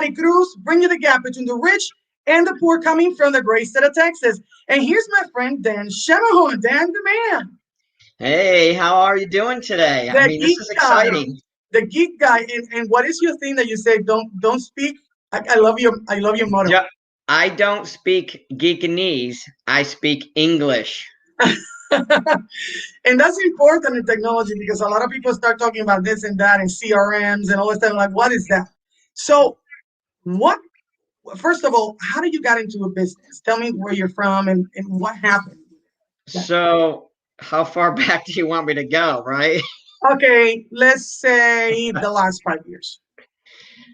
Cruz, bring you the gap between the rich and the poor coming from the great state of Texas. And here's my friend Dan Shamahon. Dan the man, Hey, how are you doing today? I the mean, this geek is guy, exciting. the geek guy. And what is your thing that you say? Don't speak. I love your motto. Ju- I don't speak Geekanese. I speak English. And that's important in technology because a lot of people start talking about this and that and CRMs and all this stuff. Like, what is that? So, what? First of all, how did you get into a business? Tell me where you're from and what happened. So, how far back do you want me to go, right? Okay, let's say the last 5 years.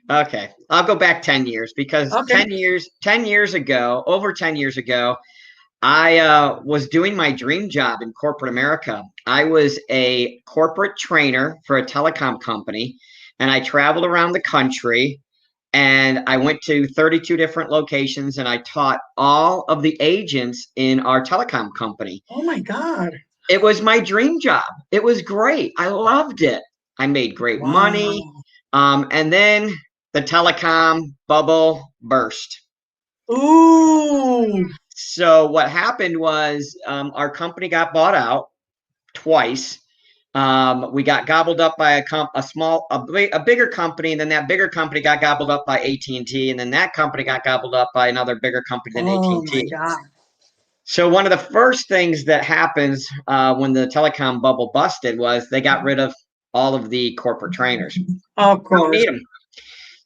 Okay, I'll go back 10 years because Okay. 10 years ago, over 10 years ago, I was doing my dream job in corporate America. I was a corporate trainer for a telecom company, and I traveled around the country and I went to 32 different locations and I taught all of the agents in our telecom company. Oh my God. It was my dream job. It was great. I loved it. I made great money. Wow. And then the telecom bubble burst. Ooh. So what happened was our company got bought out twice. We got gobbled up by a bigger company, and then that bigger company got gobbled up by AT&T, and then that company got gobbled up by another bigger company than Oh my AT&T. God. So one of the first things that happens when the telecom bubble busted was they got rid of all of the corporate trainers. Of Don't course. need them.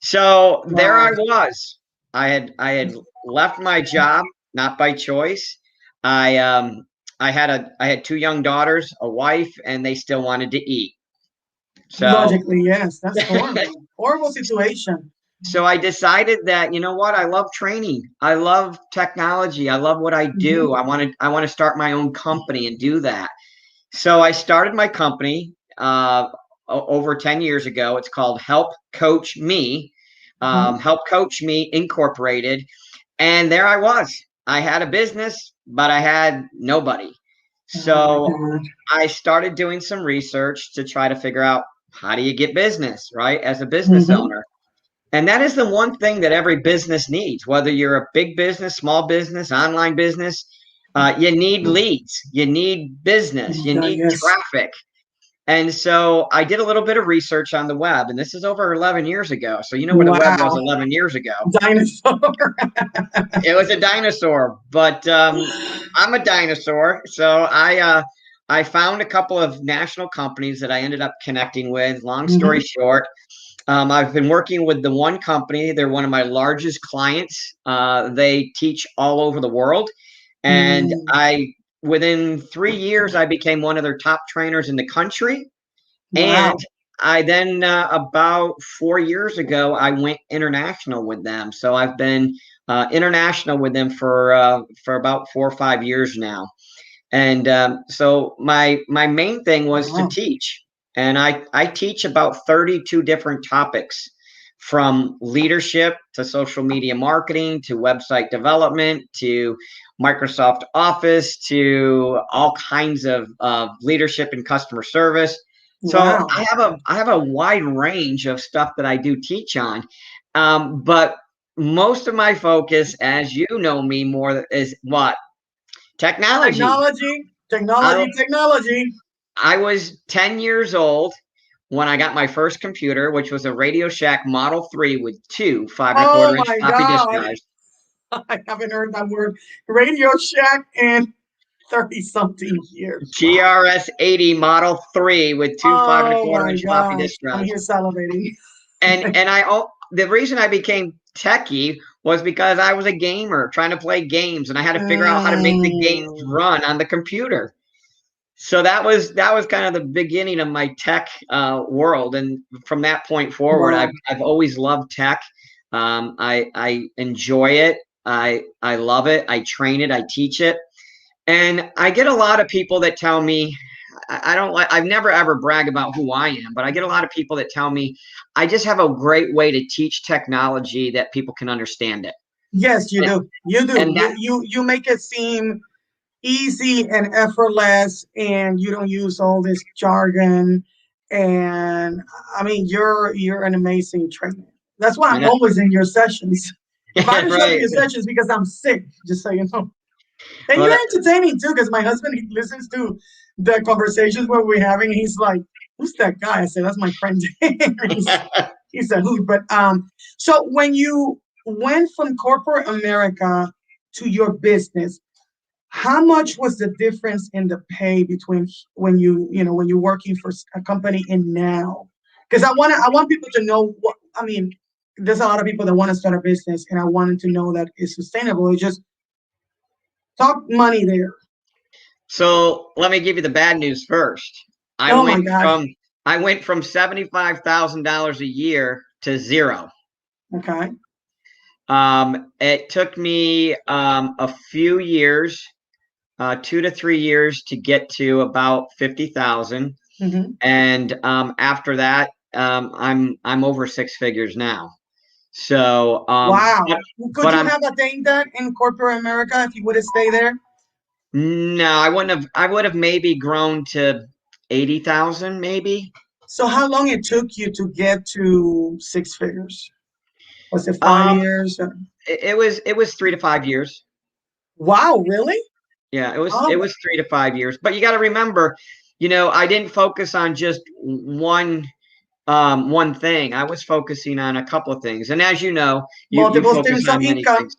So there I Wow. was. I had left my job, not by choice. I had two young daughters, a wife, and they still wanted to eat. So Logically, yes. That's horrible. Horrible situation. so I decided that, you know what, I love training. I love technology. I love what I do. Mhm. I want to start my own company and do that. So I started my company over 10 years ago. It's called Mhm. Help Coach Me Incorporated. And there I was. I had a business, but I had nobody. Oh my So God. I started doing some research to try to figure out how do you get business, right, as a business Mhm. owner. And that is the one thing that every business needs, whether you're a big business, small business, online business. You need leads, you need business, you need Yes. traffic. And so I did a little bit of research on the web, and this is over 11 years ago. So you know where the web was Wow. 11 years ago. Dinosaur. It was a dinosaur, but I'm a dinosaur. So I found a couple of national companies that I ended up connecting with. Long story Mhm. short, I've been working with the one company. They're one of my largest clients. They teach all over the world. And Mm. within 3 years, I became one of their top trainers in the country. And Wow. I then, about 4 years ago, I went international with them. So I've been international with them for about 4 or 5 years now. And so my main thing was to Wow. teach, and I teach about 32 different topics, from leadership to social media marketing to website development to Microsoft Office to all kinds of leadership and customer service. So Wow. I have a wide range of stuff that I do teach on, but most of my focus, as you know me more, is what? Technology. Technology. I Technology. Technology. I was 10 years old when I got my first computer, which was a Radio Shack Model 3 with two five and a Oh quarter inch my floppy disk God. drives. I haven't heard that word. Radio Shack in 30 something years. Wow. TRS 80 Model 3 with two five and a Oh quarter my inch floppy gosh. disk I'm drives. here salivating. The reason I became techie was because I was a gamer trying to play games, and I had to figure out how to make the games Mm. run on the computer. So that was kind of the beginning of my tech world, and from that point forward, Wow. I've always loved tech. I enjoy it. I love it. I train it. I teach it, and I get a lot of people that tell me I don't like. I've never ever brag about who I am, but I get a lot of people that tell me I just have a great way to teach technology that people can understand it, Yes, you and, do. You do. and that You make it seem easy and effortless, and you don't use all this jargon. And I mean, you're an amazing trainer. That's why I'm And always in your sessions. If I don't show up in right. your sessions because I'm sick, just so you know. And Well, you're entertaining too, because my husband he listens to the conversations where we're having. He's like, "Who's that guy?" I said, "That's my friend." He said, "Who?" But so when you went from corporate America to your business, how much was the difference in the pay between when you're working for a company and now? Because I want people to know what I mean. There's a lot of people that want to start a business, and I wanted to know that it's sustainable. It's just talk money there. so let me give you the bad news first. I Oh my went God. from I went from $75,000 a year to zero. Okay. It took me a few years, 2 to 3 years, to get to about 50,000, Hmm. and after that, I'm over six figures now. So, Wow. Could but you I'm have attained that in corporate America if you would have stayed there? no, I wouldn't have. I would have maybe grown to 80,000, maybe. So how long it took you to get to six figures? Was it five Um, years? it was 3 to 5 years. Wow, really? Yeah, it was Oh, it was 3 to 5 years. But you got to remember, I didn't focus on just one thing. I was focusing on a couple of things. And as you know, you multiple focus streams of on many income. things.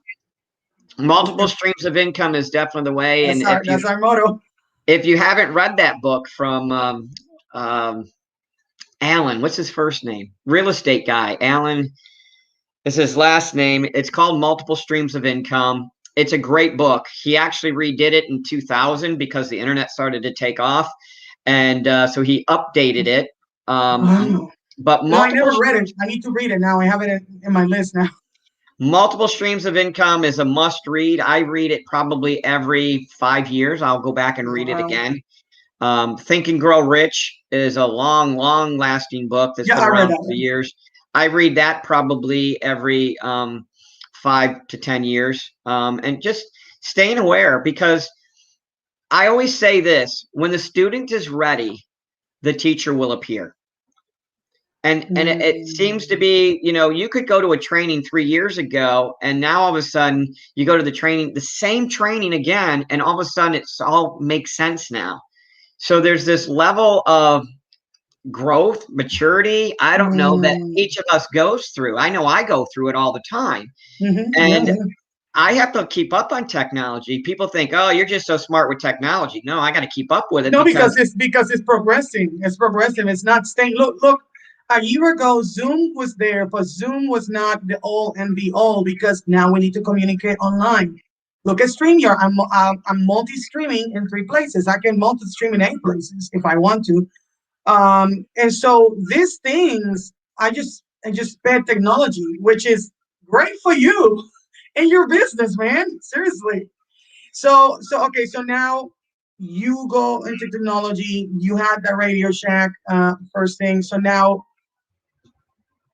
Multiple streams of income is definitely the way. And That's our motto. if you haven't read that book from um, Alan, what's his first name? Real estate guy, Alan is his last name. It's called Multiple Streams of Income. It's a great book. He actually redid it in 2000 because the internet started to take off, and so he updated it. Um, Wow. but No, I never read it. I need to read it now. I have it in my list now. multiple streams of income is a must read. I read it probably every 5 years. I'll go back and read it Wow. again. Think and Grow Rich is a long lasting book that's Yeah, been I read around that for one. years. I read that probably every 5 to 10 years, and just staying aware, because I always say this: when the student is ready, the teacher will appear. And it seems to Mm. be, you could go to a training 3 years ago, and now all of a sudden you go to the same training again, and all of a sudden it's all makes sense now. So there's this level of growth, maturity, I don't know, that Mm. each of us goes through. I know I go through it all the time. Yeah, And yeah. I have to keep up on technology. People think, oh, you're just so smart with technology. No, I got to keep up with it No, because, because it's progressing. It's progressive. It's not staying. Look. A year ago, Zoom was there, but Zoom was not the all and be all because now we need to communicate online. Look at StreamYard. I'm multi-streaming in 3 places. I can multi-stream in 8 places if I want to. And so these things, I just sped technology, which is great for you and your business, man. Seriously. So okay, so now you go into technology. You had the Radio Shack first thing. So now,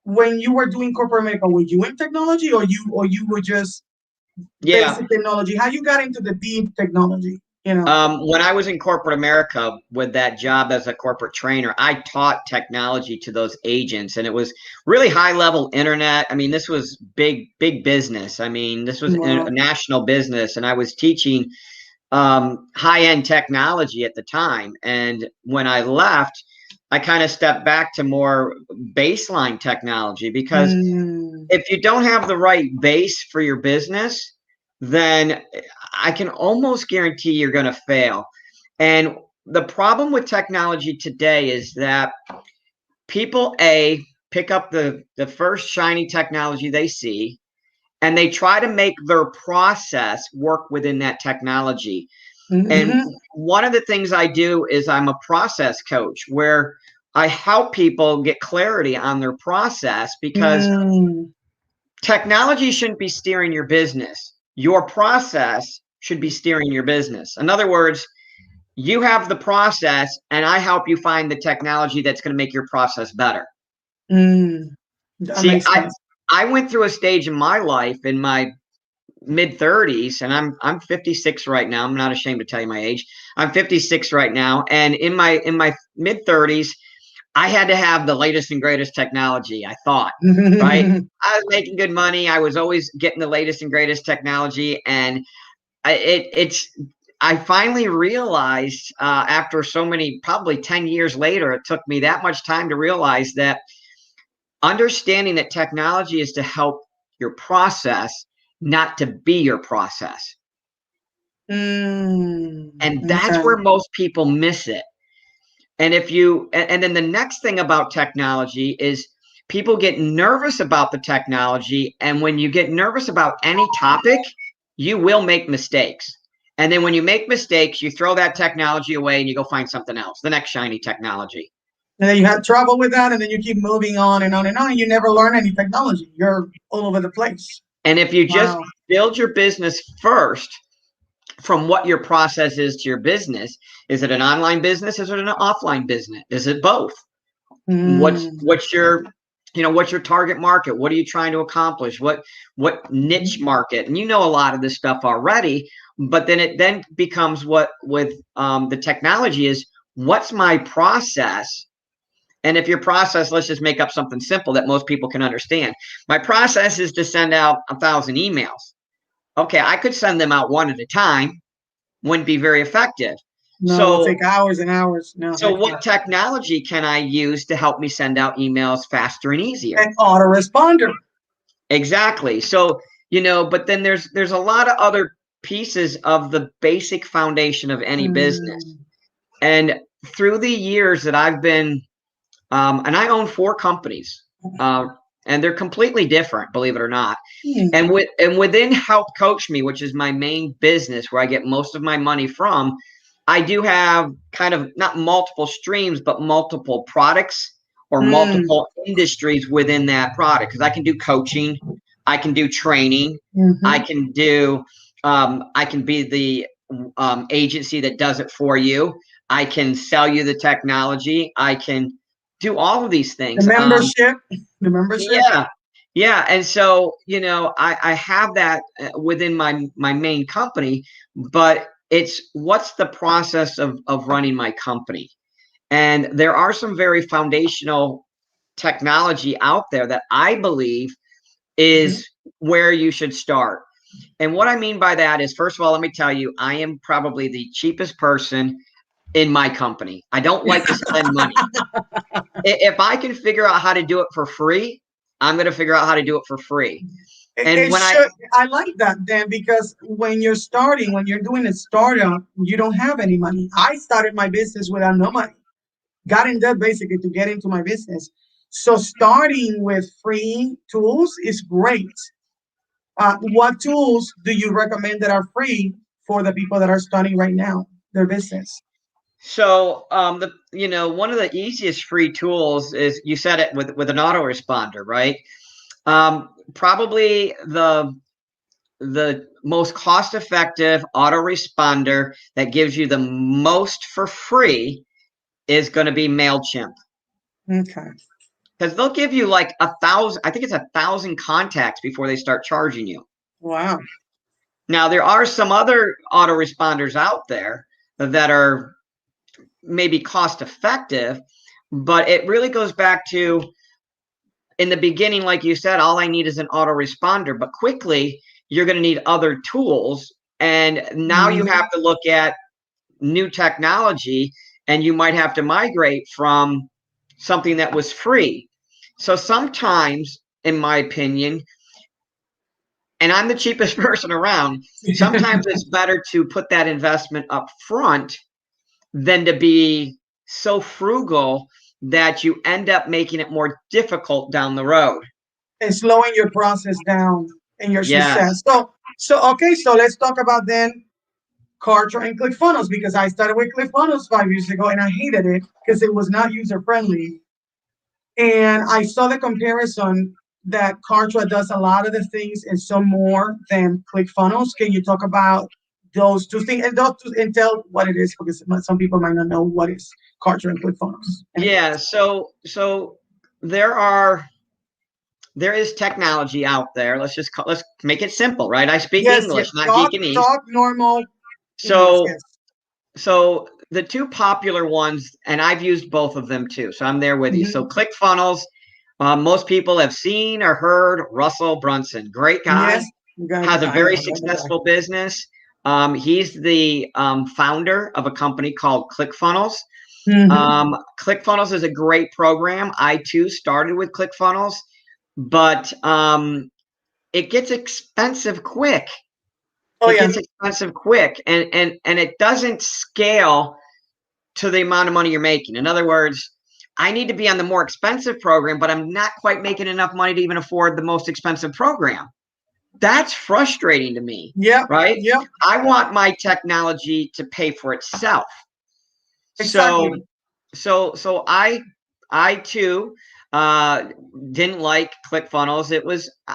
when you were doing corporate medical, were you in technology, or you were just yeah. basic technology? How you got into the deep technology? You know. When I was in corporate America with that job as a corporate trainer, I taught technology to those agents, and it was really high level internet. I mean, this was big business. I mean, this was a Wow. national business, and I was teaching high end technology at the time. And when I left, I kind of stepped back to more baseline technology, because Mm, if you don't have the right base for your business, then I can almost guarantee you're going to fail. And the problem with technology today is that people pick up the first shiny technology they see, and they try to make their process work within that technology. And mm-hmm, one of the things I do is I'm a process coach, where I help people get clarity on their process, because mm, technology shouldn't be steering your business. Your process should be steering your business. In other words, you have the process, and I help you find the technology that's going to make your process better. mm. That See, makes sense. I went through a stage in my life in my mid 30s, and I'm 56 right now. I'm not ashamed to tell you my age. I'm 56 right now, and in my mid 30s, I had to have the latest and greatest technology, I thought, right? I was making good money. I was always getting the latest and greatest technology. And I finally realized after so many, probably 10 years later, it took me that much time to realize that understanding that technology is to help your process, not to be your process. And that's Okay. where most people miss it. And and then the next thing about technology is people get nervous about the technology. And when you get nervous about any topic, you will make mistakes. And then when you make mistakes, you throw that technology away and you go find something else, the next shiny technology. And then you have trouble with that, and then you keep moving on and on and on, and you never learn any technology. You're all over the place. And if you just Wow. build your business first from what your process is to your business, is it an online business? Is it an offline business? Is it both? What's your what's your target market? What are you trying to accomplish? What niche market? And you know a lot of this stuff already, but then it then becomes what with the technology is, what's my process? And if your process, let's just make up something simple that most people can understand. My process is to send out 1,000 emails. Okay, I could send them out one at a time, wouldn't be very effective. No, it will So take hours and hours. No, so heck no. what technology can I use to help me send out emails faster and easier? An autoresponder. Exactly. So, but then there's a lot of other pieces of the basic foundation of any business. And through the years that I've been, and I own 4 companies, and they're completely different, believe it or not. And within Help Coach Me, which is my main business where I get most of my money from, I do have kind of not multiple streams, but multiple products or multiple industries within that product. Because I can do coaching, I can do training, I can do, I can be the agency that does it for you. I can sell you the technology. I can do all of these things. The membership. Yeah. Yeah. And so, I have that within my main company, but it's what's the process of running my company. And there are some very foundational technology out there that I believe is where you should start. And what I mean by that is, first of all, let me tell you, I am probably the cheapest person in my company. I don't like to spend money. If I can figure out how to do it for free, I'm going to figure out how to do it for free. And I like that, Dan, because when you're starting, when you're doing a startup, you don't have any money. I started my business without no money. Got in debt basically to get into my business. So starting with free tools is great. What tools do you recommend that are free for the people that are starting right now their business? So, one of the easiest free tools is, you said it, with an autoresponder, right? Probably the most cost-effective autoresponder that gives you the most for free is going to be MailChimp. Okay. Because they'll give you like 1,000, I think it's 1,000 contacts before they start charging you. Wow. Now, there are some other autoresponders out there that are maybe cost effective, but it really goes back to, in the beginning, like you said, all I need is an autoresponder, but quickly you're going to need other tools. And now you have to look at new technology, and you might have to migrate from something that was free. So sometimes, in my opinion, and I'm the cheapest person around, sometimes it's better to put that investment up front than to be so frugal that you end up making it more difficult down the road. And slowing your process down and your Yes. success. So let's talk about then Kartra and Clickfunnels, because I started with Clickfunnels 5 years ago and I hated it because it was not user friendly. And I saw the comparison that Kartra does a lot of the things and some more than Clickfunnels. Can you talk about those two things and tell what it is, because some people might not know what is Kartra and Clickfunnels? Yeah. So there is technology out there. Let's make it simple, right? I speak Yes, yes. English, not Geekanese. Talk normal English. So Yes. so the two popular ones, and I've used both of them too. So I'm there with you. So Mhm. ClickFunnels, most people have seen or heard Russell Brunson. Great guy, Yes, you got has a I know very that guy. successful business. He's the founder of a company called ClickFunnels. Hmm. ClickFunnels is a great program. I too started with ClickFunnels, but it gets expensive quick. Oh It yeah, gets expensive quick, and it doesn't scale to the amount of money you're making. In other words, I need to be on the more expensive program, but I'm not quite making enough money to even afford the most expensive program. That's frustrating to me, yep, right? yep, I want my technology to pay for itself. So exactly. so I too uh didn't like ClickFunnels.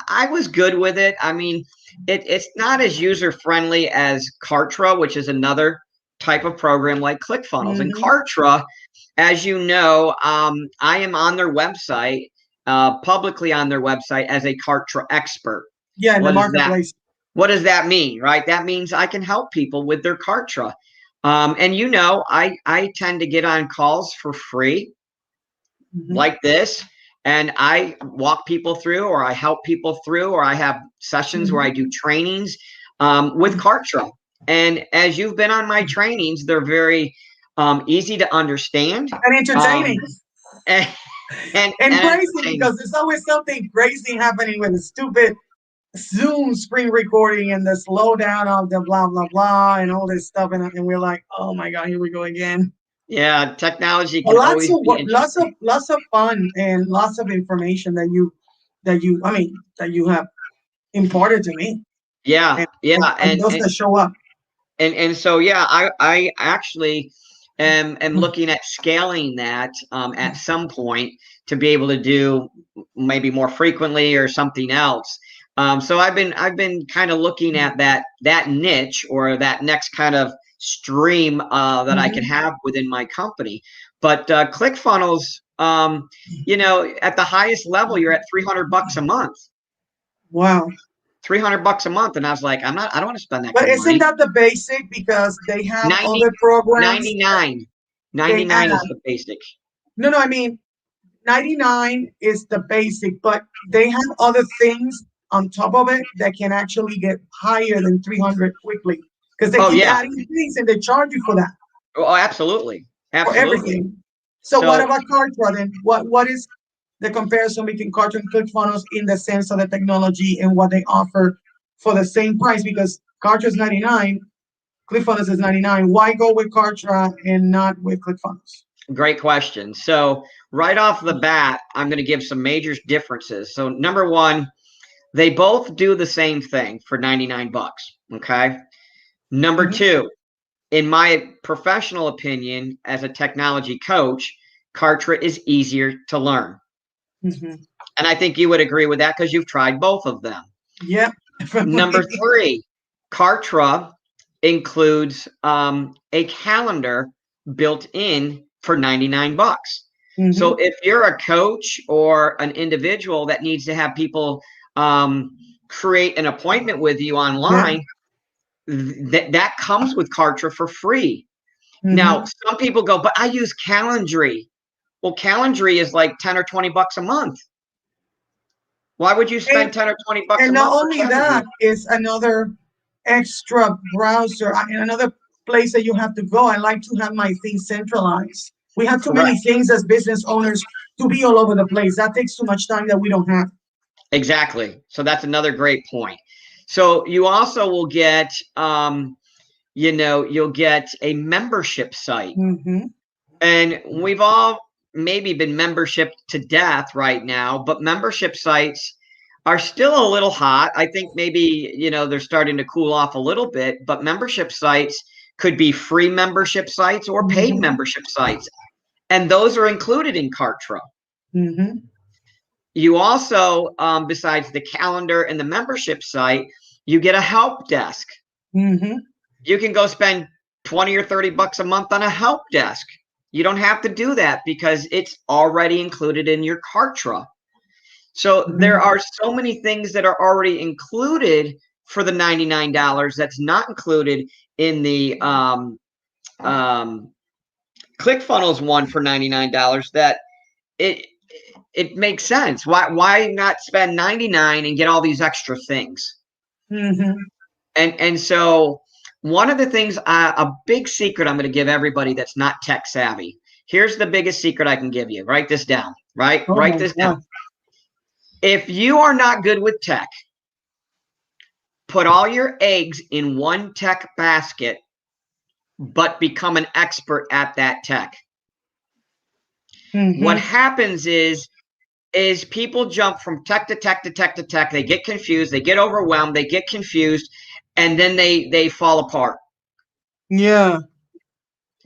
I was good with it. I mean, it's not as user friendly as Kartra, which is another type of program like ClickFunnels. And Hmm. Kartra, as you know, I am on their website, publicly on their website as a Kartra expert. Yeah, in the What is that? marketplace. What does that mean, right? That means I can help people with their Kartra. And you know, I tend to get on calls for free Hmm. like this, and I walk people through, or I help people through, or I have sessions where I Hmm. do trainings with Kartra. And as you've been on my trainings, they're very easy to understand, And um, entertaining. and, And and crazy entertaining. because there's always something crazy happening with the stupid Zoom screen recording and the slowdown of the blah blah blah and all this stuff, and we're like, oh my god, here we go again. Yeah, technology But can always be interesting. lots of fun and lots of information I mean that you have imparted to me Yeah, and yeah, and those that show up. and so yeah, I actually am looking at scaling that at some point to be able to do maybe more frequently or something else. So I've been kind of looking at that niche, or that next kind of stream that I can Mhm. have within my company. But ClickFunnels, you know, at the highest level, you're at $300 a month. Wow. $300 a month, and I was like, I don't want to spend that But kind of isn't money. that the basic because they have 90, other programs 99, they 99 add? is the basic. No, I mean 99 is the basic, but they have other things on top of it that can actually get higher than 300 quickly because they Oh keep yeah. adding things and they charge you for that, Oh, absolutely. for Absolutely. everything. So what So about Kartra then? What is the comparison between Kartra and ClickFunnels in the sense of the technology and what they offer for the same price? Because Kartra is 99, ClickFunnels is 99. Why go with Kartra and not with ClickFunnels? great question. So right off the bat, I'm going to give some major differences. So number one, they both do the same thing for $99. Okay. Number Mhm. two, in my professional opinion, as a technology coach, Kartra is easier to learn. Mhm. And I think you would agree with that because you've tried both of them. Yeah, Number definitely. three, Kartra includes a calendar built in for $99. So Mhm. if you're a coach or an individual that needs to have people create an appointment with you Yeah. online, that comes with Kartra for free. Now, Mhm. some people go, but I use Calendry. Well, Calendry is like 10 or $20 a month. Why would you And spend 10 or $20 a and not month for only Calendry? that is another extra browser and another place that you have to go. I like to have my things centralized. We have too many Correct. things as business owners to be all over the place. That takes too much time that we don't have. Exactly. So that's another great point. So you also will get, you'll get a membership site. Mm-hmm. And we've all maybe been membership to death right now, but membership sites are still a little hot. I think maybe, they're starting to cool off a little bit, but membership sites could be free membership sites or paid Mm-hmm. membership sites. And those are included in Kartra. Mm-hmm. You also, besides the calendar and the membership site, you get a help desk. Mm-hmm. You can go spend 20 or $30 a month on a help desk. You don't have to do that because it's already included in your Kartra. So there Mm-hmm. are so many things that are already included for the $99 that's not included in the ClickFunnels one for $99 that it it makes sense. Why not spend 99 and get all these extra things? Mm-hmm. And so one of the things, a big secret I'm going to give everybody that's not tech savvy. Here's the biggest secret I can give you. Write this down, right? Oh Write my this God. down. If you are not good with tech, put all your eggs in one tech basket, but become an expert at that tech. What Mm-hmm. happens is people jump from tech to tech to tech to tech. They get confused, they get overwhelmed, they get confused, and then they fall apart. Yeah.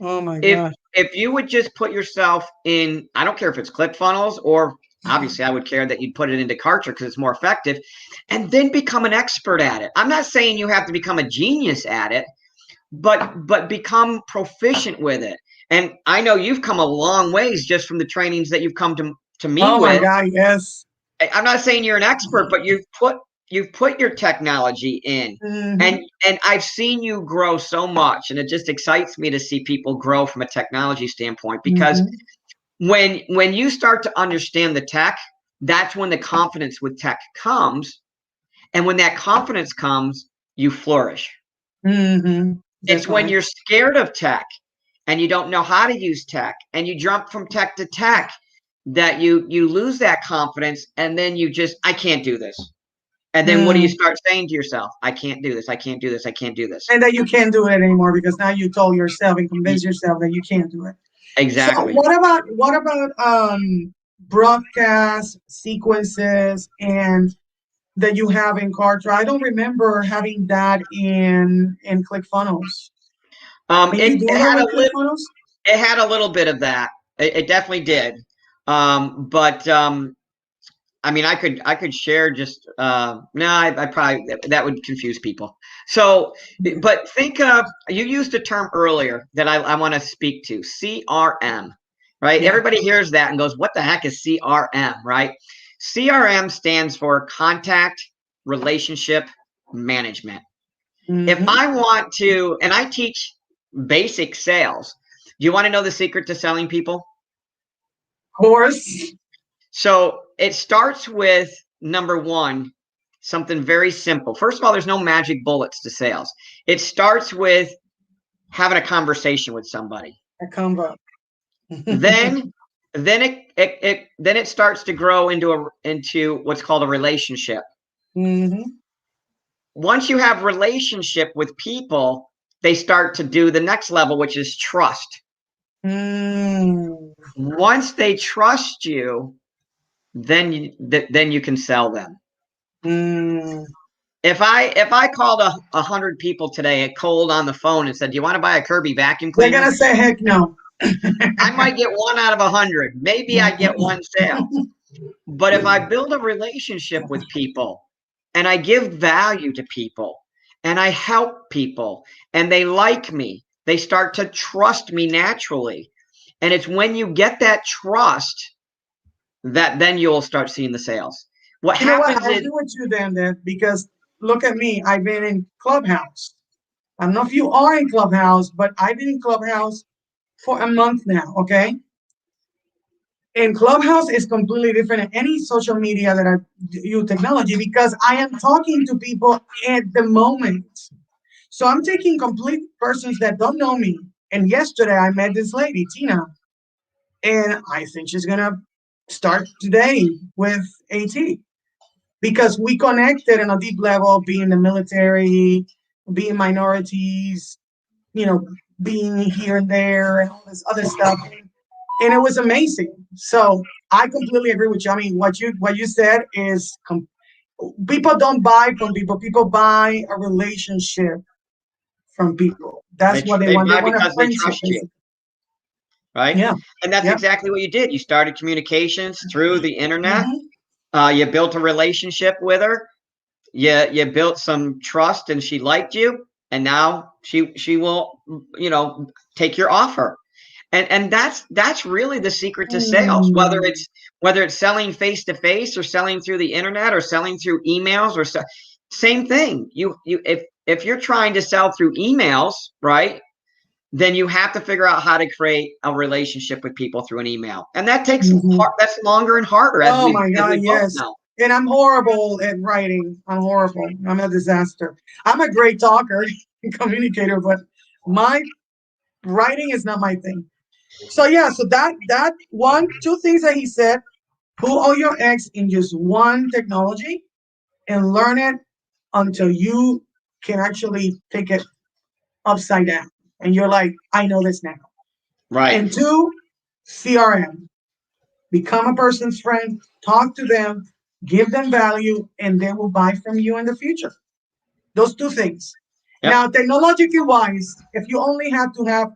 Oh my If gosh. if you would just put yourself in, I don't care if it's ClickFunnels or obviously I would care that you'd put it into Kartra because it's more effective, and then become an expert at it. I'm not saying you have to become a genius at it, but become proficient with it. And I know you've come a long ways just from the trainings that you've come to me Oh my with. God. Yes. I'm not saying you're an expert, but you've put your technology in. Mm-hmm. And I've seen you grow so much, and it just excites me to see people grow from a technology standpoint, because Mm-hmm. when you start to understand the tech, that's when the confidence with tech comes. And when that confidence comes, you flourish. Mm-hmm. It's when Definitely. you're scared of tech and you don't know how to use tech and you jump from tech to tech that you lose that confidence, and then you just, I can't do this. And then what do you Mm. start saying to yourself? I can't do this. I can't do this. I can't do this. And that you can't do it anymore because now you told yourself and convinced yourself that you can't do it. So Exactly. what about broadcast sequences and that you have in Kartra? I don't remember having that in ClickFunnels. Can you do It that had with a little, ClickFunnels? it had a little bit of that. It definitely did. But I mean, I could share just no, I probably, that would confuse people. So, Yeah. but think of, you used a term earlier that I want to speak to, CRM, right? Yeah. Everybody hears that and goes, what the heck is CRM, right? CRM stands for contact relationship management. If Mm-hmm. I want to, and I teach basic sales. Do you want to know the secret to selling people? Of course. So it starts with number one, something very simple. First of all, there's no magic bullets to sales. It starts with having a conversation with somebody. A combo. Then then it starts to grow into what's called a relationship. Mm-hmm. Once you have relationship with people, they start to do the next level, which is trust. Mm. Once they trust you, then you can sell them. Mm. If I called 100 people today at cold on the phone and said, "Do you want to buy a Kirby vacuum They're cleaner?" gonna say heck no. I might get one out of 100. Maybe I get one sale. But if I build a relationship with people and I give value to people and I help people and they like me, they start to trust me naturally. And it's when you get that trust that then you'll start seeing the sales. What You know what? happens I is, agree with you then, because look at me. I've been in Clubhouse. I don't know if you are in Clubhouse, but I've been in Clubhouse for a month now. Okay. And Clubhouse is completely different than any social media that I use technology because I am talking to people at the moment. So I'm taking complete persons that don't know me. And yesterday I met this lady, Tina, and I think she's gonna start today with AT because we connected on a deep level, being in the military, being minorities, you know, being here and there and all this other stuff. And it was amazing. So I completely agree with you. I mean, what you said is people don't buy from people. People buy a relationship from people. That's what they they want. They buy want a because they friendship, trust you, basically. right? Yeah. And that's Yeah. exactly what you did. You started communications through the internet. Mm-hmm. You built a relationship with her. You built some trust, and she liked you. And now she will, take your offer. And that's really the secret to sales. Mm. Whether it's selling face to face or selling through the internet or selling through emails same thing. You if you're trying to sell through emails, right? then you have to figure out how to create a relationship with people through an email. And that takes Mhm. that's longer and harder as Oh we my God, both yes. know. And I'm horrible at writing. I'm horrible. I'm a disaster. I'm a great talker and communicator, but my writing is not my thing. So yeah, so that one, two things that he said, put all your eggs in just one technology and learn it until you can actually take it upside down. And you're like, I know this now. Right. And two, CRM. Become a person's friend, talk to them, give them value, and they will buy from you in the future. Those two things. Yep. Now, technologically wise, if you only have to have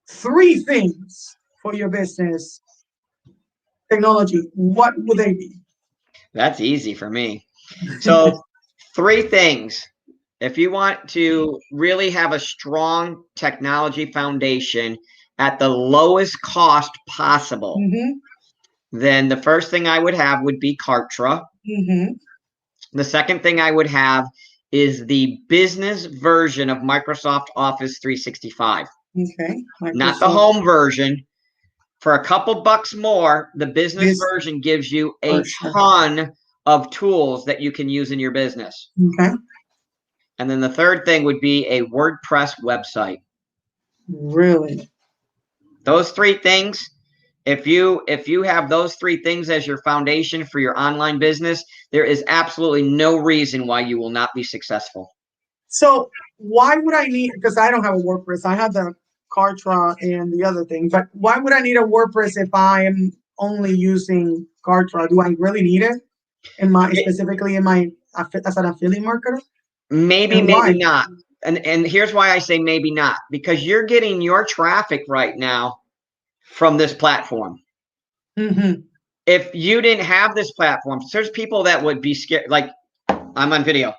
three things for your business, technology, what would they be? That's easy for me. So, three things. If you want to really have a strong technology foundation at the lowest cost possible, Mm-hmm, then the first thing I would have would be Kartra. mm-hmm. The second thing I would have is the business version of Microsoft Office 365, Okay, not the Microsoft home version. For a couple bucks more, the business this version gives you a version. ton of tools that you can use in your business. Okay, And then the third thing would be a WordPress website. really. Those three things, if you have those three things as your foundation for your online business, there is absolutely no reason why you will not be successful. So why would I need? Because I don't have a WordPress. I have the Kartra and the other thing. But why would I need a WordPress if I am only using Kartra? Do I really need it in my specifically in my as an affiliate marketer? Maybe, And maybe why? not. And here's why I say maybe not, because you're getting your traffic right now from this platform. Mm-hmm. If you didn't have this platform, there's people that would be scared. Like, I'm on video,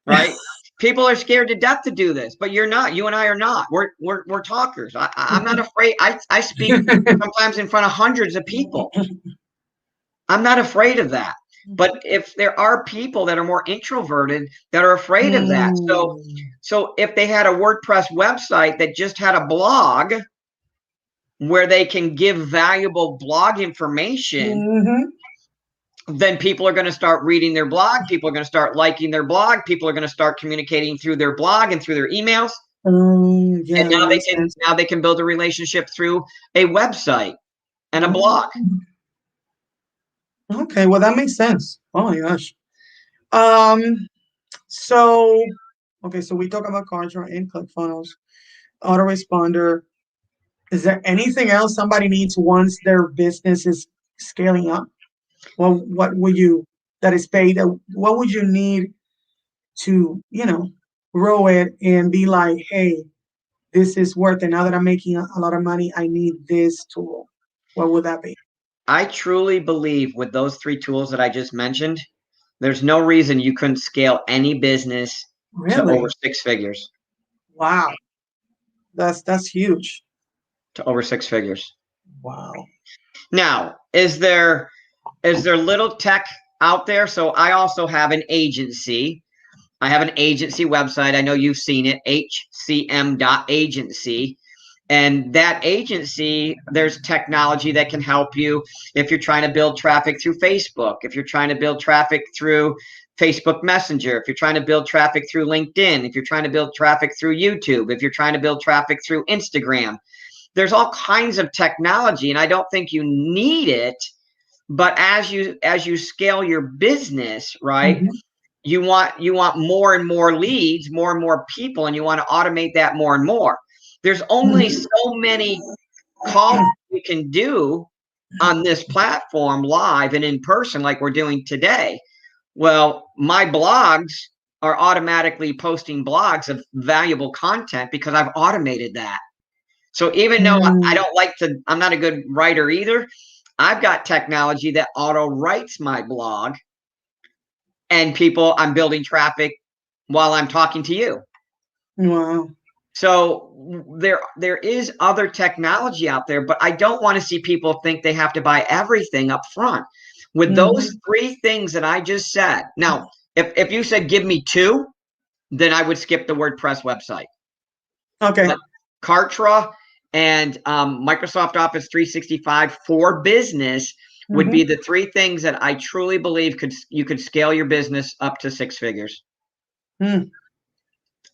right? People are scared to death to do this, but you're not. You and I are not. We're talkers. I'm not afraid. I speak sometimes in front of hundreds of people. I'm not afraid of that. But if there are people that are more introverted that are afraid of that, so if they had a WordPress website that just had a blog where they can give valuable blog information, Mm-hmm. then people are going to start reading their blog. People are going to start liking their blog. People are going to start communicating through their blog and through their emails. Yeah, And that now they makes can sense. now they can build a relationship through a website and a blog. Okay, well that makes sense. Oh my gosh. Um. So okay, so we talk about Kartra and ClickFunnels, autoresponder. Is there anything else somebody needs once their business is scaling up? Well, what would you that is paid? What would you need to, grow it and be like, hey, this is worth it. Now that I'm making a lot of money, I need this tool. What would that be? I truly believe with those three tools that I just mentioned, there's no reason you couldn't scale any business to over Really? six figures. Wow. That's huge. To over six figures. Wow. Now, is there little tech out there? So I also have an agency. I have an agency website. I know you've seen it, hcm.agency. And that agency, there's technology that can help you if you're trying to build traffic through Facebook, if you're trying to build traffic through Facebook Messenger, if you're trying to build traffic through LinkedIn, if you're trying to build traffic through YouTube, if you're trying to build traffic through Instagram. There's all kinds of technology, and I don't think you need it. But as you scale your business, right? Mm-hmm. You want more and more leads, more and more people, and you want to automate that more and more. There's only Mm-hmm. so many calls you can do on this platform live and in person like we're doing today. Well, my blogs are automatically posting blogs of valuable content because I've automated that. So even though I don't like to, I'm not a good writer either, I've got technology that auto writes my blog, and I'm building traffic while I'm talking to you. Wow. So there is other technology out there, but I don't want to see people think they have to buy everything up front. With Mm-hmm. those three things that I just said. Now, if you said give me two, then I would skip the WordPress website. Okay. But Kartra and Microsoft Office 365 for business would be Mm-hmm. the three things that I truly believe you could scale your business up to 6 figures. Mm.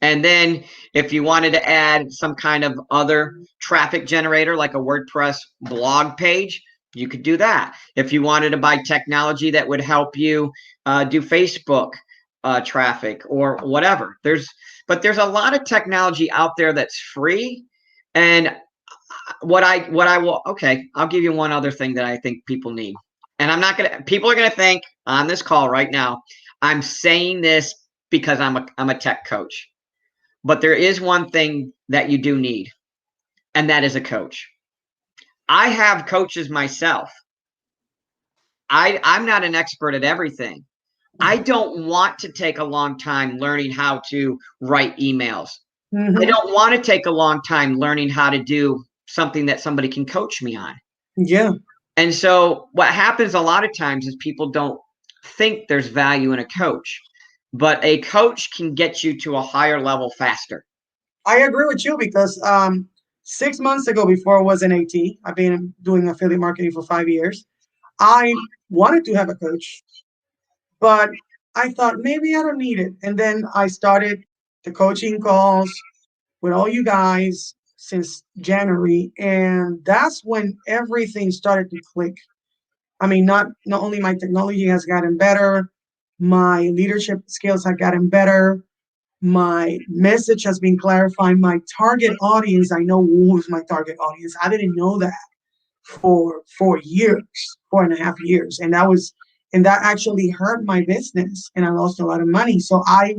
And then if you wanted to add some kind of other traffic generator like a WordPress blog page, you could do that. If you wanted to buy technology that would help you do Facebook traffic or whatever, there's a lot of technology out there that's free. And I'll give you one other thing that I think people need. And people are gonna think on this call right now, I'm saying this because I'm a tech coach. But there is one thing that you do need, and that is a coach. I have coaches myself. I'm not an expert at everything. I don't want to take a long time learning how to write emails. I Mm-hmm. don't want to take a long time learning how to do something that somebody can coach me on. Yeah. And so what happens a lot of times is people don't think there's value in a coach, but a coach can get you to a higher level faster. I agree with you because 6 months ago, before I was an AT, I've been doing affiliate marketing for 5 years. I wanted to have a coach, but I thought maybe I don't need it. And then I started the coaching calls with all you guys since January, and that's when everything started to click. I mean, not only my technology has gotten better, my leadership skills have gotten better, my message has been clarified, my target audience, I know who's my target audience. I didn't know that for 4 years, 4.5 years. And that actually hurt my business and I lost a lot of money. So I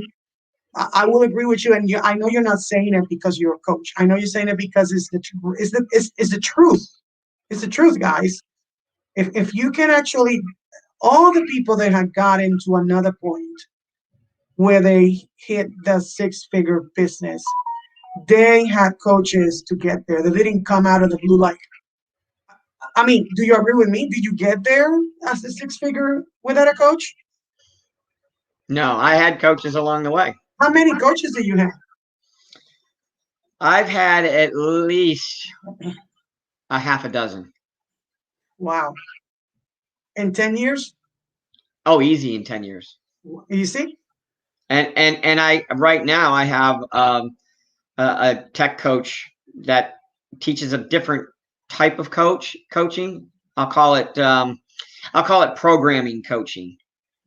will agree with you. And I know you're not saying it because you're a coach. I know you're saying it because it's the truth. It's the truth, guys. If you can actually, all the people that have gotten to another point where they hit the 6 figure business, they had coaches to get there. They didn't come out of the blue like, I mean, do you agree with me? Did you get there as a 6 figure without a coach? No, I had coaches along the way. How many coaches do you have? I've had at least a half a dozen. Wow. In 10 years? Oh, easy in 10 years. You see? And I right now I have a tech coach that teaches a different type of coaching. I'll call it programming coaching.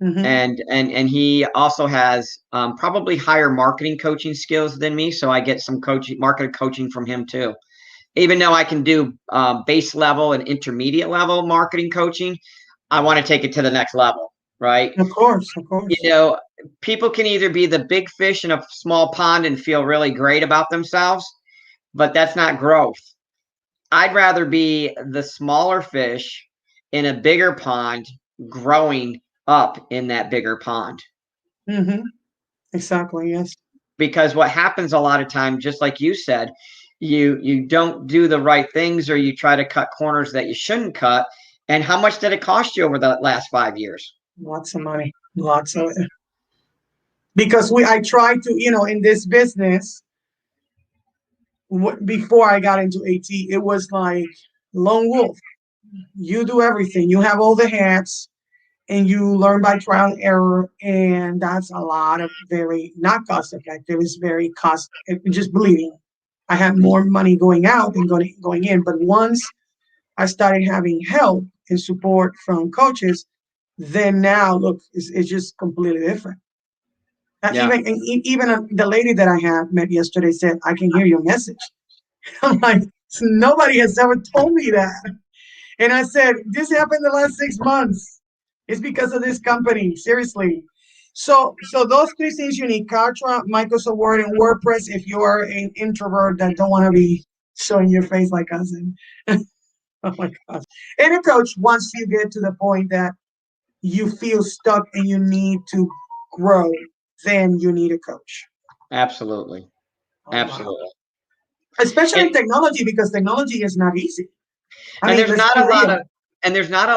Mm-hmm. And he also has probably higher marketing coaching skills than me, so I get some market coaching from him too. Even though I can do base level and intermediate level marketing coaching, I want to take it to the next level, right? Of course, of course. You know, people can either be the big fish in a small pond and feel really great about themselves, but that's not growth. I'd rather be the smaller fish in a bigger pond growing up in that bigger pond. Mm-hmm. Exactly, yes. Because what happens a lot of times, just like you said, you don't do the right things or you try to cut corners that you shouldn't cut. And how much did it cost you over the last 5 years? Lots of money. Lots of it. Because I tried to, in this business, before I got into AT, it was like lone wolf. You do everything. You have all the hats and you learn by trial and error. And that's a lot of very not cost effective. It's very just believing. I had more money going out than going in. But once I started having help and support from coaches, then now look, it's just completely different. Yeah. Even the lady that I have met yesterday said, "I can hear your message." I'm like, nobody has ever told me that. And I said, this happened the last 6 months. It's because of this company. Seriously. So those three things you need: Kartra, Microsoft Word, and WordPress. If you are an introvert that don't want to be showing your face like us, and oh my gosh. And a coach, once you get to the point that you feel stuck and you need to grow, then you need a coach. Absolutely. Oh, wow. Absolutely. Especially And, in technology, because technology is not easy. I and mean, there's let's not be a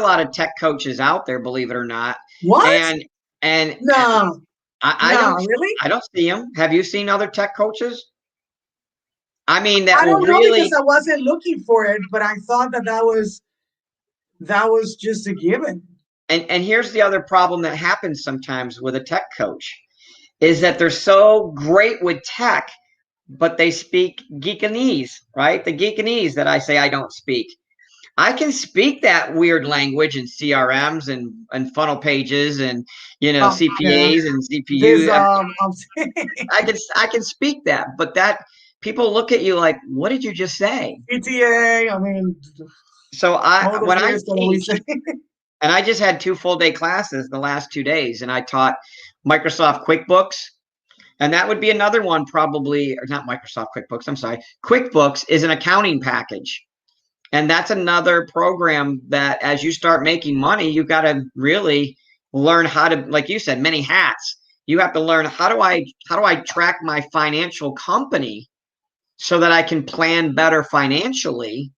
lot of real. tech coaches out there, believe it or not. What? And and No, I no, don't really? see them. Have you seen other tech coaches? I mean, that I will don't know because really, I wasn't looking for it, but I thought that was just a given. and here's the other problem that happens sometimes with a tech coach is that they're so great with tech, but they speak geekanese, right? The geekanese that I say I don't speak. I can speak that weird language in CRMs and funnel pages and Yeah, CPAs and this CPU. I can speak that, but that people look at you like, what did you just say? PTA. I mean, So all I those when I words that we teach, say. and I just had 2 full-day classes the last 2 days, and I taught Microsoft QuickBooks, and that would be another one probably, or not Microsoft QuickBooks. I'm sorry, QuickBooks is an accounting package. And that's another program that as you start making money, you got to really learn how to, like you said, many hats. You have to learn how do I track my financial company so that I can plan better financially.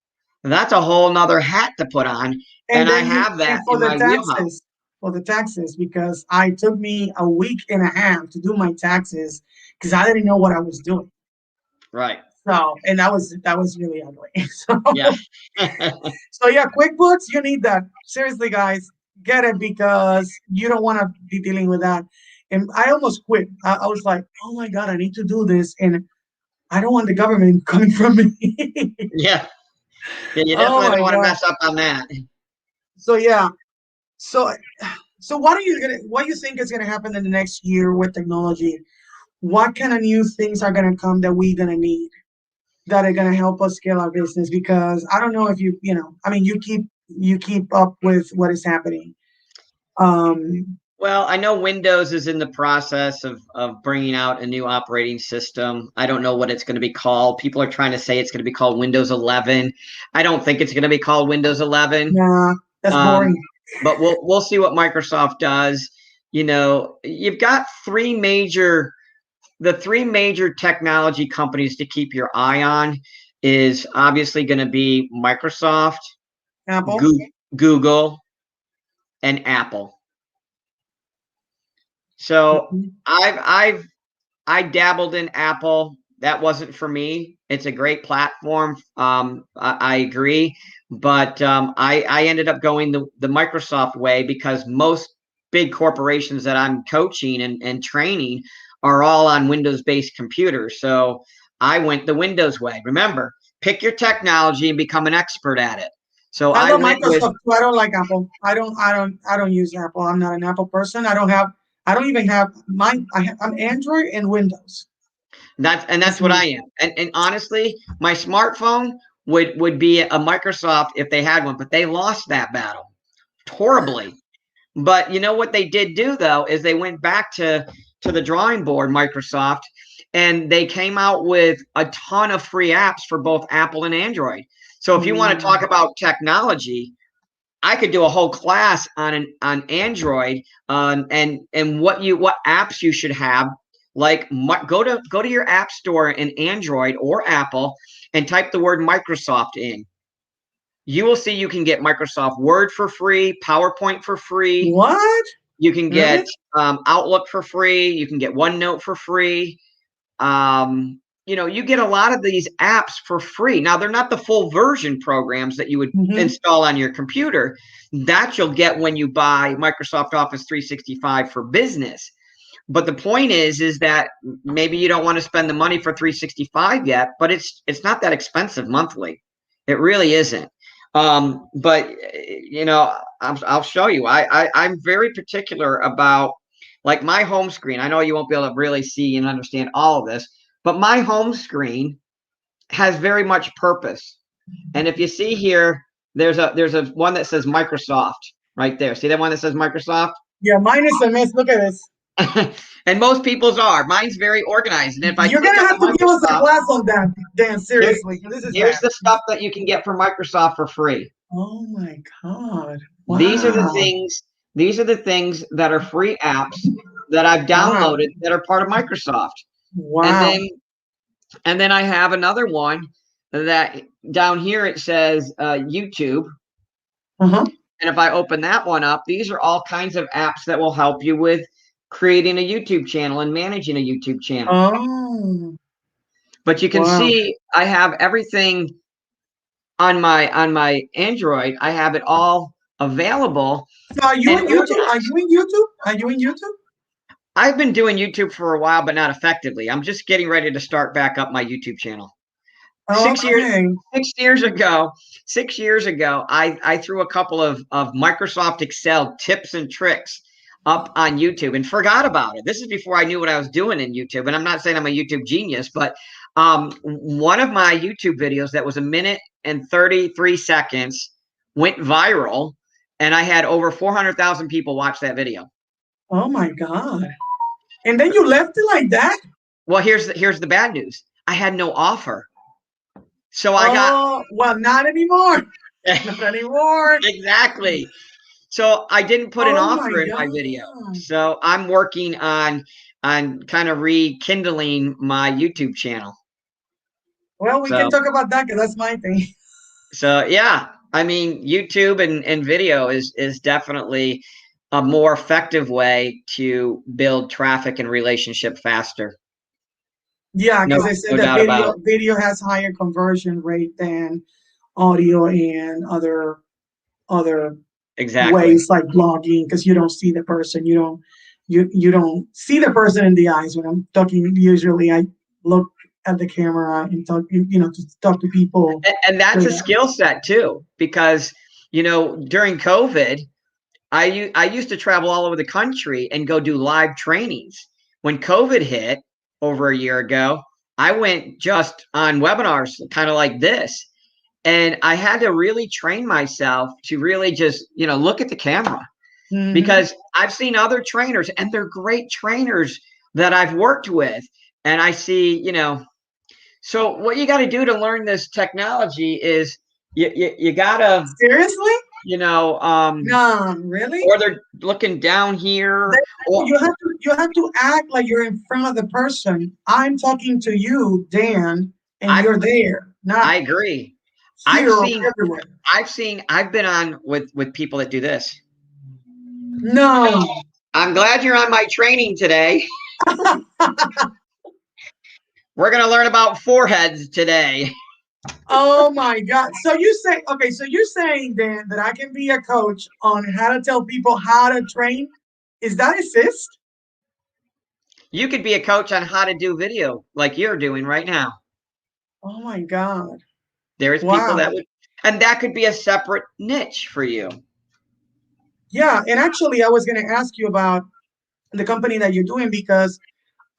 And that's a whole nother hat to put on. And And I then you, have and that in my wheelhouse. for the taxes, because I took me a week and a half to do my taxes because I didn't know what I was doing. Right. So, and that was really ugly. Yeah. So yeah, QuickBooks, you need that. Seriously, guys, get it because you don't want to be dealing with that. And I almost quit. I was like, oh my God, I need to do this. And I don't want the government coming from me. Yeah. Yeah. You Oh definitely don't my want to God. mess up on that. So yeah. So so what do you think is gonna happen in the next year with technology? What kind of new things are gonna come that we're gonna need that are gonna help us scale our business? Because I don't know if I mean you keep up with what is happening. Um Well, I know Windows is in the process of bringing out a new operating system. I don't know what it's going to be called. People are trying to say it's going to be called Windows 11. I don't think it's going to be called Windows 11. yeah, that's Um, boring. but we'll see what Microsoft does. You've got the three major technology companies to keep your eye on is obviously going to be Microsoft, Apple. Google, and Apple. So Mhm. I dabbled in Apple. That wasn't for me. It's a great platform. I agree, but I ended up going the Microsoft way because most big corporations that I'm coaching and training are all on Windows-based computers. So I went the Windows way. Remember, pick your technology and become an expert at it. So I I love went with Microsoft too. I don't like Apple. I don't use Apple. I'm not an Apple person. I don't even have mine. I'm Android and Windows. that's That's what me. I am. And honestly, my smartphone would be a Microsoft if they had one, but they lost that battle horribly. But you know what they did do though is they went back to the drawing board, Microsoft, and they came out with a ton of free apps for both Apple and Android. So if you want to talk Mm. about technology, I could do a whole class on Android and what apps you should have. Like go to your app store in Android or Apple and type the word Microsoft in. You will see you can get Microsoft Word for free, PowerPoint for free. What? You can Really? get Outlook for free. You can get OneNote for free. You get a lot of these apps for free. Now, they're not the full version programs that you would Hmm. install on your computer. That you'll get when you buy Microsoft Office 365 for business. But the point is that maybe you don't want to spend the money for 365 yet, but it's not that expensive monthly. It really isn't. But I'll show you. I'm very particular about like my home screen. I know you won't be able to really see and understand all of this, but my home screen has very much purpose. And if you see here, there's a one that says Microsoft right there. See that one that says Microsoft? Yeah, mine is a mess. Look at this. And most people's are. Mine's very organized. And if I You're click gonna on have to the give us a Microsoft, class on that, Dan. here, Seriously, this is here's bad. the stuff that you can get from Microsoft for free. Oh my God! These are the Wow! things, these are the things that are free apps that I've Wow! downloaded that are part of Microsoft. And Wow! then I have another one that down here it says YouTube. Uh-huh. And if I open that one up, these are all kinds of apps that will help you with creating a YouTube channel and managing a YouTube channel. Oh. But you can Wow. see I have everything on my Android. I have it all available So are you and in YouTube? Are organized. you in YouTube? Are you in YouTube? I've been doing YouTube for a while, but not effectively. I'm just getting ready to start back up my YouTube channel. Six years Okay. 6 years ago, 6 years ago, I threw a couple of Microsoft Excel tips and tricks up on YouTube and forgot about it. This is before I knew what I was doing in YouTube. And I'm not saying I'm a YouTube genius, but one of my YouTube videos that was a minute and 33 seconds went viral, and I had over 400,000 people watch that video. Oh my God. And then you left it like that? Well, here's the bad news. I had no offer. So I got Oh, well, not anymore. Not anymore. exactly. So I didn't put an Oh my offer in my video. God. So I'm working on kind of rekindling my YouTube channel. Well, we can So talk about that because that's my thing. so yeah, I mean YouTube and video is definitely a more effective way to build traffic and relationship faster. Yeah, No, because they said no that doubt about video has higher conversion rate than audio and other it. Exactly. ways like blogging because you don't see the person. You don't see the person in the eyes when I'm talking. Usually I look at the camera and talk, to talk to people. And that's a Yeah. skill set too, because during COVID, I used to travel all over the country and go do live trainings. When COVID hit over a year ago, I went just on webinars, kind of like this. And I had to really train myself to really just, look at the camera, Mm-hmm. because I've seen other trainers and they're great trainers that I've worked with. And I see, so what you got to do to learn this technology is you got to, Seriously? you know, um, No, really? or they're looking down here, Then or you have to act like you're in front of the person. I'm talking to you, Dan, and I you're there, not I agree. I've here or seen everywhere. I've been on with people that do this. No. I'm glad you're on my training today. We're going to learn about foreheads today. Oh my God. So you say, okay, so you're saying, Dan, that I can be a coach on how to tell people how to train? Is that assist? You could be a coach on how to do video like you're doing right now. Oh my God. There's people that Wow. would, and that could be a separate niche for you. Yeah. And actually, I was going to ask you about the company that you're doing because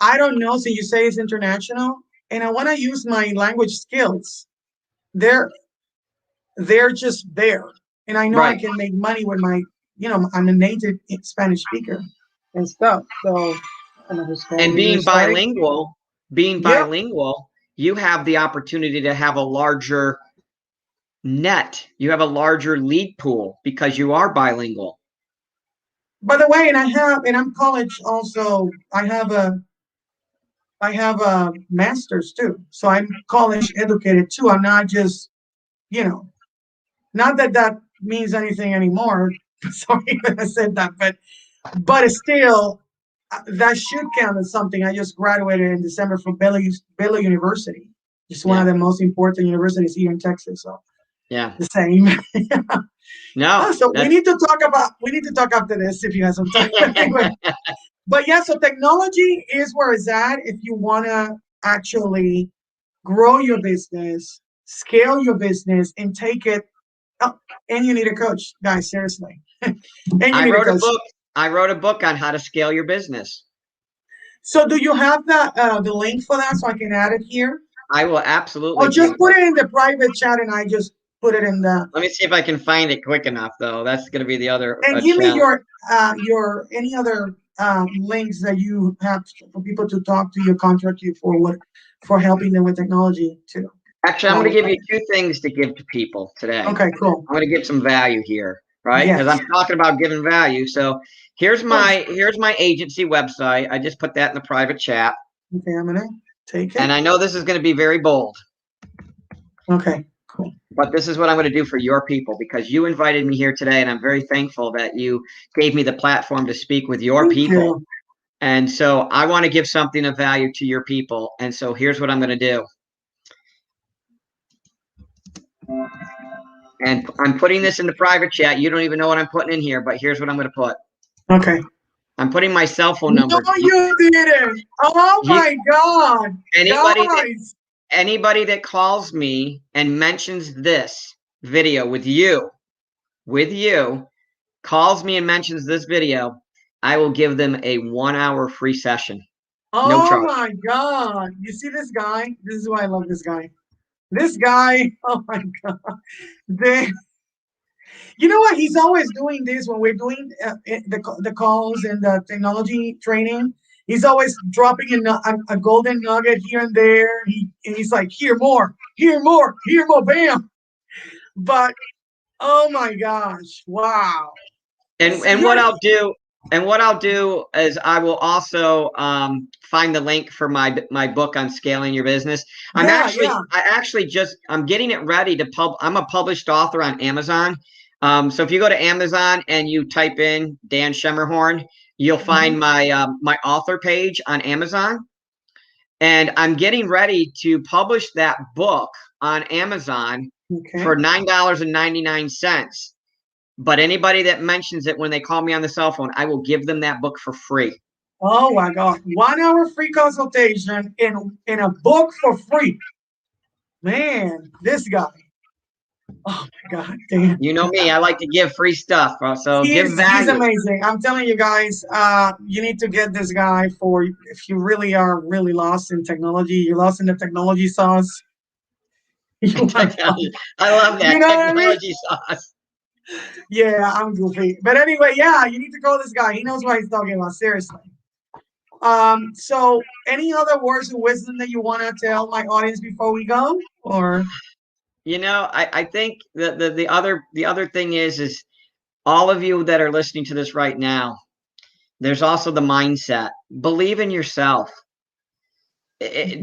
I don't know. So you say it's international, and I want to use my language skills. They're they're just there, and I know I Right. can make money with my, I'm a native Spanish speaker and stuff. So I'm a And Hispanic, Hispanic. being Yep. bilingual, you have the opportunity to have a larger net. You have a larger lead pool because you are bilingual. By the way, and I'm college also. I have a master's too, so I'm college educated too. I'm not just, you know, not that that means anything anymore. Sorry that I said that, but still, that should count as something. I just graduated in December from Baylor University, just one of Yeah. the most important universities here in Texas. So Yeah. the same. No, So we that's need to talk about. We need to talk after this if you have some time. Anyway, but yeah, so technology is where it's at. If you want to actually grow your business, scale your business, and take it. Oh, and you need a coach, guys. Seriously, and you I need a wrote a coach. book. I wrote a book on how to scale your business. So, do you have the link for that so I can add it here? I will absolutely Or give just put it in the private chat and I just put it in the. Let me see if I can find it quick enough, though. That's going to be the other And give me challenge. your any other links that you have for people to talk to you, contact you for helping them with technology too. Actually, I'm That going to would give be you two things to give to people today. okay. Cool. I'm going to give some value here, right? Because Yes. I'm talking about giving value. So here's Of course. my agency website. I just put that in the private chat, Okay, I'm gonna take and it. I know this is going to be very bold, Okay. Cool. but this is what I'm going to do for your people because you invited me here today, and I'm very thankful that you gave me the platform to speak with your Thank people. you. And so I want to give something of value to your people. And so here's what I'm going to do. And I'm putting this in the private chat. You don't even know what I'm putting in here, but here's what I'm going to put. Okay. I'm putting my cell phone No, number. you didn't. Oh my God. Anybody that calls me and mentions this video with you, calls me and mentions this video, I will give them a 1 hour free session. No Oh charge. my God. You see this guy? This is why I love this guy. This guy, oh my God. You know what? He's always doing this when we're doing the calls and the technology training. He's always dropping a golden nugget here and there. He's like, here more, here more, here more, bam. But oh my gosh, wow. And what I'll do is I will also find the link for my book on scaling your business. I'm getting it ready to I'm a published author on Amazon. So if you go to Amazon and you type in Dan Schemmerhorn, you'll find my author page on Amazon. And I'm getting ready to publish that book on Amazon for $9.99. But anybody that mentions it when they call me on the cell phone, I will give them that book for free. Oh my God. 1 hour free consultation in a book for free. Man, this guy. Oh my God, Dan. You know me, I like to give free stuff. So give value. He's amazing. I'm telling you guys, you need to get this guy if you really are really lost in technology, you're lost in the technology sauce. I love that. You know technology sauce. Yeah, I'm goofy. But anyway, yeah, you need to call this guy. He knows what he's talking about, seriously. So any other words of wisdom that you want to tell my audience before we go? Or I think the other thing is all of you that are listening to this right now, there's also the mindset. Believe in yourself.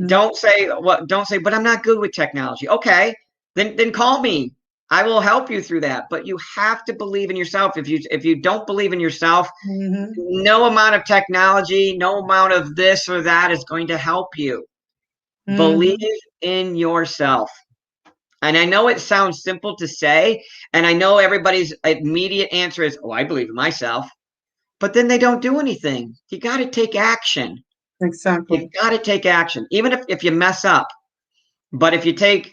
Don't say, but I'm not good with technology. Okay, then call me. I will help you through that. But you have to believe in yourself. If you don't believe in yourself, no amount of technology, no amount of this or that is going to help you. Believe in yourself. And I know it sounds simple to say, and I know everybody's immediate answer is, "Oh, I believe in myself." But then they don't do anything. You got to take action. Exactly. You got to take action, even if you mess up. But if you take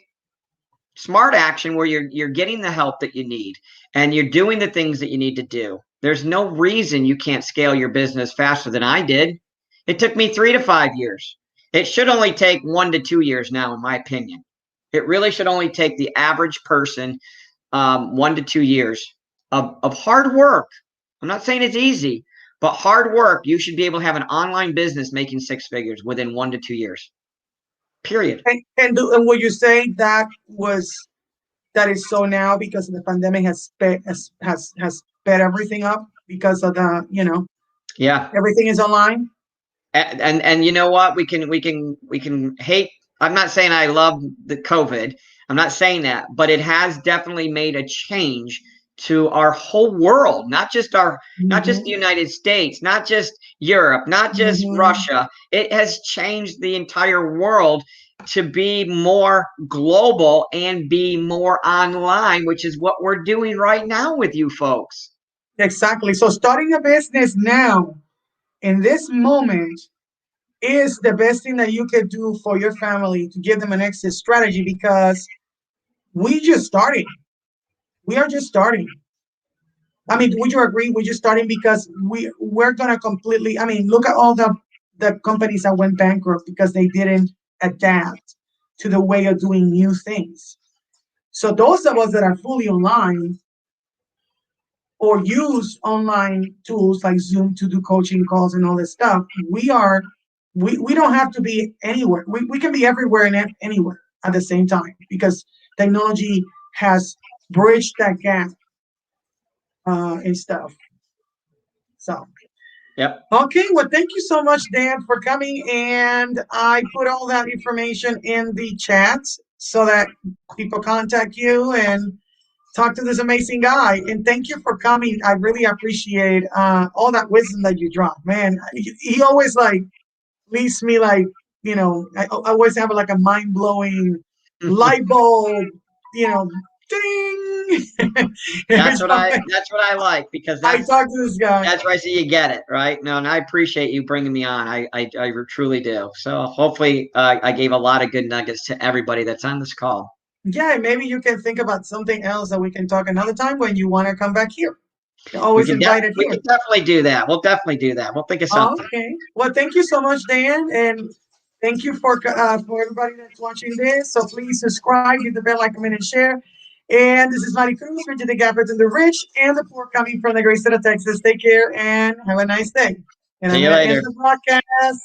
smart action where you're getting the help that you need and you're doing the things that you need to do, there's no reason you can't scale your business faster than I did. It took me 3 to 5 years. It should only take 1 to 2 years now, in my opinion. It really should only take the average person 1 to 2 years of hard work. I'm not saying it's easy, but hard work. You should be able to have an online business making 6 figures within 1 to 2 years. Period. And would you say that is so now because the pandemic has sped everything up because of the everything is online? And you know what, we can hate. I'm not saying I love the COVID. I'm not saying that, but it has definitely made a change to our whole world, not just the United States, not just Europe, not just Russia. It has changed the entire world to be more global and be more online, which is what we're doing right now with you folks. Exactly. So starting a business now in this moment is the best thing that you could do for your family to give them an exit strategy, because we just starting. We are just starting. I mean, would you agree? We're just starting because we're gonna completely. I mean, look at all the companies that went bankrupt because they didn't adapt to the way of doing new things. So those of us that are fully online or use online tools like Zoom to do coaching calls and all this stuff, we don't have to be anywhere. We can be everywhere and anywhere at the same time because technology has bridged that gap and stuff. So, yep. Okay, well, thank you so much, Dan, for coming. And I put all that information in the chat so that people contact you and talk to this amazing guy. And thank you for coming. I really appreciate all that wisdom that you drop, man. He always like leaves me like, I always have like a mind blowing light bulb, you know, ding. Every time That's what I like, because I talk to this guy. that's where I see you get it right. No, and I appreciate you bringing me on. I truly do. So hopefully, I gave a lot of good nuggets to everybody that's on this call. Yeah, maybe you can think about something else that we can talk another time when you want to come back here. You're always invited We here. can definitely do that. We'll definitely do that. We'll think of something. Okay. Well, thank you so much, Dan, and thank you for everybody that's watching this. So please subscribe, hit the bell icon, and share. And this is Mari Cruz, bridging the gap between the rich and the poor, coming from the great state of Texas. Take care and have a nice day. And See I'm you going to end later. the broadcast.